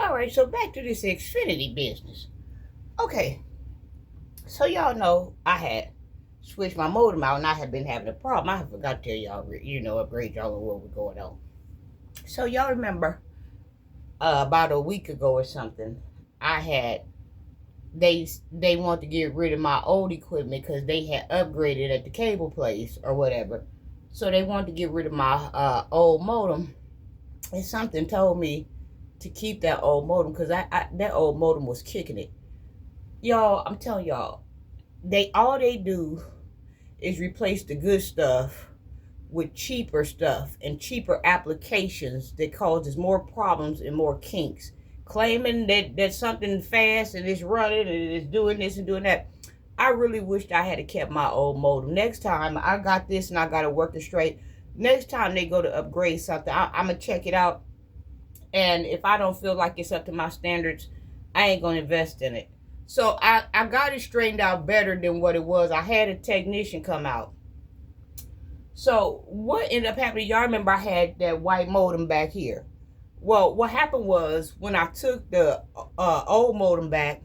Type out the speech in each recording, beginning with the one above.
All right, so back to this Xfinity business. Okay, so y'all know I had switched my modem out and I had been having a problem. I forgot to tell y'all, upgrade y'all on what was going on. So y'all remember about a week ago or something, I had they want to get rid of my old equipment because they had upgraded at the cable place or whatever. So they wanted to get rid of my old modem, and something told me to keep that old modem because that old modem was kicking it. Y'all, I'm telling y'all, they do is replace the good stuff with cheaper stuff and cheaper applications that causes more problems and more kinks. Claiming that something fast and it's running and it's doing this and doing that. I really wished I had kept my old modem. Next time I got this and I got to work it straight. Next time they go to upgrade something, I'm going to check it out. And if I don't feel like it's up to my standards, I ain't going to invest in it. So I got it straightened out better than what it was. I had a technician come out. So what ended up happening, y'all remember I had that white modem back here. Well, what happened was when I took the old modem back,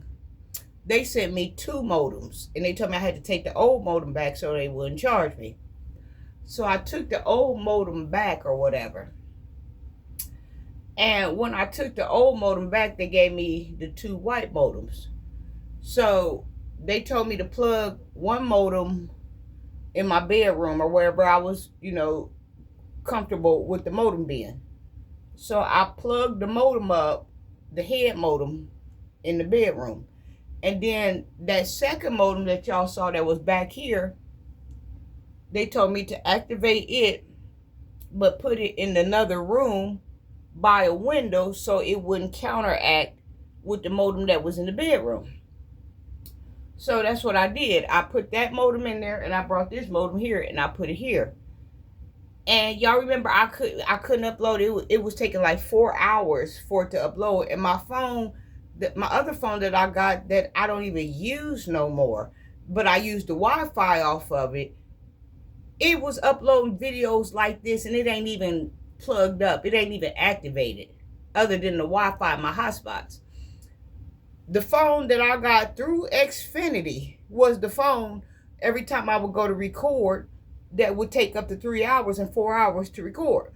they sent me two modems. And they told me I had to take the old modem back so they wouldn't charge me. So I took the old modem back or whatever. And when I took the old modem back, they gave me the two white modems. So they told me to plug one modem in my bedroom or wherever I was, comfortable with the modem being. So I plugged the modem up, the head modem, in the bedroom. And then that second modem that y'all saw that was back here, they told me to activate it, but put it in another room by a window so it wouldn't counteract with the modem that was in the bedroom. So that's what I did. I put that modem in there and I brought this modem here and I put it here. And y'all remember I couldn't upload it. It was taking like 4 hours for it to upload. And my phone, my other phone that I got that I don't even use no more, but I use the Wi-Fi off of it. It was uploading videos like this and it ain't even plugged up. It ain't even activated other than the Wi-Fi, my hotspots. The phone that I got through Xfinity was the phone every time I would go to record that would take up to 3 hours and 4 hours to record.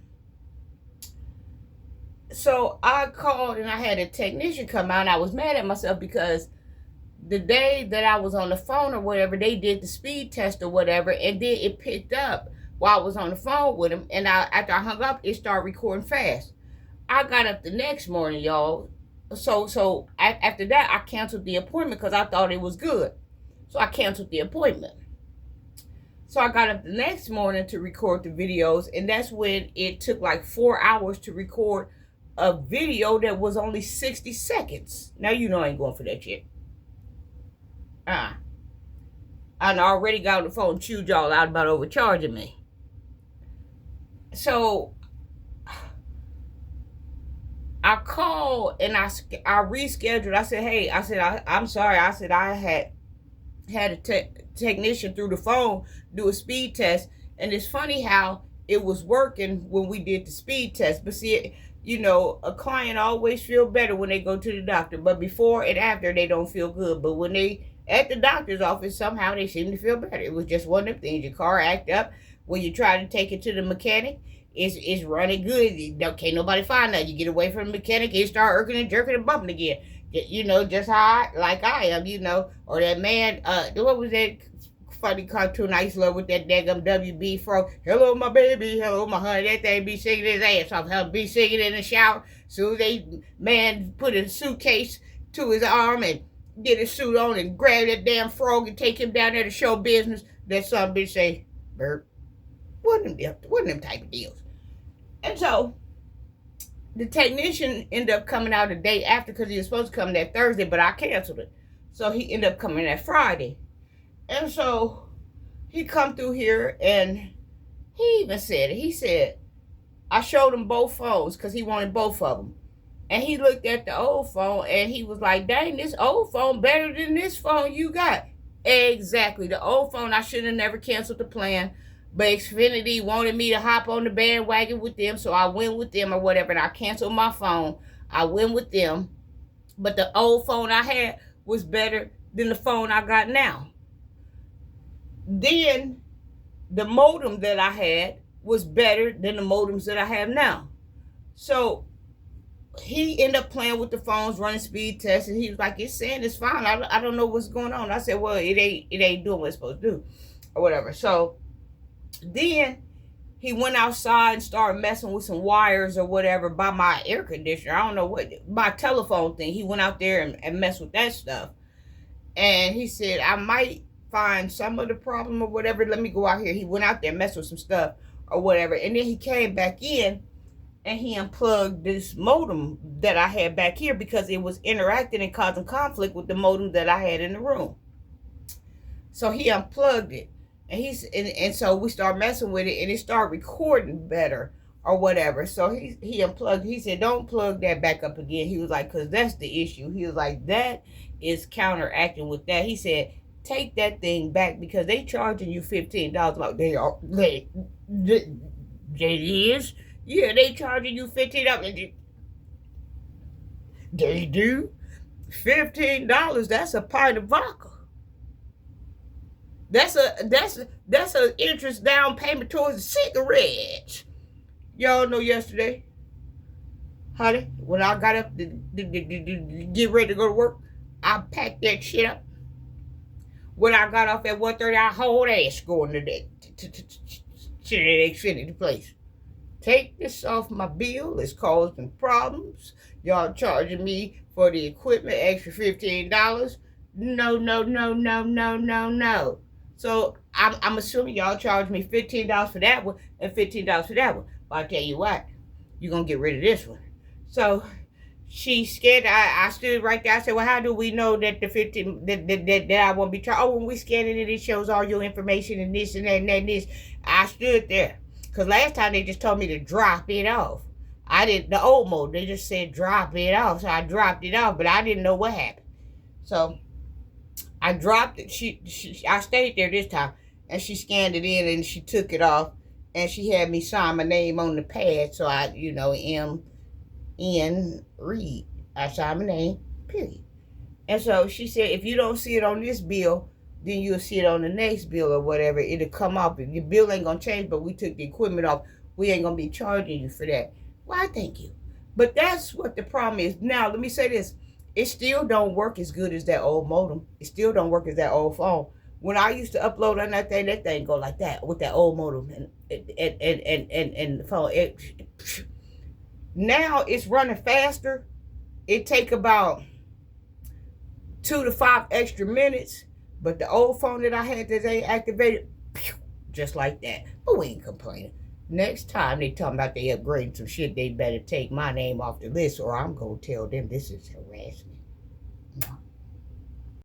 So I called and I had a technician come out and I was mad at myself because the day that I was on the phone or whatever, they did the speed test or whatever, and then it picked up while I was on the phone with him, and after I hung up, it started recording fast. I got up the next morning, y'all. So after that, I canceled the appointment because I thought it was good. So I canceled the appointment. So I got up the next morning to record the videos, and that's when it took like 4 hours to record a video that was only 60 seconds. Now you know I ain't going for that shit. I already got on the phone and chewed y'all out about overcharging me. So I called and I rescheduled. I said, hey, I'm sorry. I said I had a technician through the phone do a speed test. And it's funny how it was working when we did the speed test. But see, a client always feel better when they go to the doctor. But before and after, they don't feel good. But when they at the doctor's office, somehow they seem to feel better. It was just one of them things. Your car act up. When you try to take it to the mechanic, it's running good. Can't nobody find that. You get away from the mechanic, it start irking and jerking and bumping again. Just how I am, or that man, what was that funny cartoon I used to love with that daggum WB Fro? Hello, my baby. Hello, my honey. That thing be singing his ass off. He'll be singing in the shower. So man put a suitcase to his arm and get his suit on and grab that damn frog and take him down there to show business. That some bitch say, Bert, wasn't them type of deals. And so the technician ended up coming out the day after because he was supposed to come that Thursday, but I canceled it. So he ended up coming that Friday. And so he come through here and he even said it. He said, I showed him both phones because he wanted both of them. And he looked at the old phone and he was like, dang, this old phone better than this phone you got. Exactly. The old phone, I should have never canceled the plan. But Xfinity wanted me to hop on the bandwagon with them, so I went with them or whatever, and I canceled my phone. I went with them, but the old phone I had was better than the phone I got now. Then the modem that I had was better than the modems that I have now. So he ended up playing with the phones, running speed tests, and he was like, "It's saying it's fine. I don't know what's going on." I said, "Well, it ain't doing what it's supposed to do, or whatever." So then he went outside and started messing with some wires or whatever by my air conditioner. I don't know what, my telephone thing. He went out there and messed with that stuff. And he said, "I might find some of the problem or whatever. Let me go out here." He went out there and messed with some stuff or whatever. And then he came back in and he unplugged this modem that I had back here because it was interacting and causing conflict with the modem that I had in the room. So he unplugged it. And so we started messing with it and it started recording better or whatever. So he unplugged. He said, "Don't plug that back up again." He was like, "Because that's the issue." He was like, "That is counteracting with that." He said, "Take that thing back because they charging you $15." Like, they is? Yeah, they charging you $15. They do? $15, that's a pint of vodka. That's a interest down payment towards the cigarettes. Y'all know yesterday, honey, when I got up to get ready to go to work, I packed that shit up. When I got off at 1:30, I hauled ass going to that Xfinity place. Take this off my bill. It's causing problems. Y'all charging me for the equipment extra $15. No, no, no, no, no, no, no. So I'm assuming y'all charge me $15 for that one and $15 for that one. But I'll tell you what, you're going to get rid of this one. So she scared. I stood right there. I said, "Well, how do we know that the 15 that I won't be charged?" "Oh, when we scan it, it shows all your information and this and that and that and this." I stood there. Because last time they just told me to drop it off. I didn't, the old mode, they just said drop it off. So I dropped it off, but I didn't know what happened. So I dropped it. I stayed there this time. And she scanned it in and she took it off. And she had me sign my name on the pad. So I, M.N. Reed. I signed my name, period. And so she said, "If you don't see it on this bill, then you'll see it on the next bill or whatever. It'll come off. Your bill ain't going to change, but we took the equipment off. We ain't going to be charging you for that." Why, thank you. But that's what the problem is. Now, let me say this. It still don't work as good as that old modem. It still don't work as that old phone. When I used to upload on that thing go like that with that old modem and the phone. Now it's running faster. It take about 2 to 5 extra minutes. But the old phone that I had that ain't activated, just like that. But we ain't complaining. Next time they talking about they upgrading some shit, they better take my name off the list or I'm going to tell them this is harassment.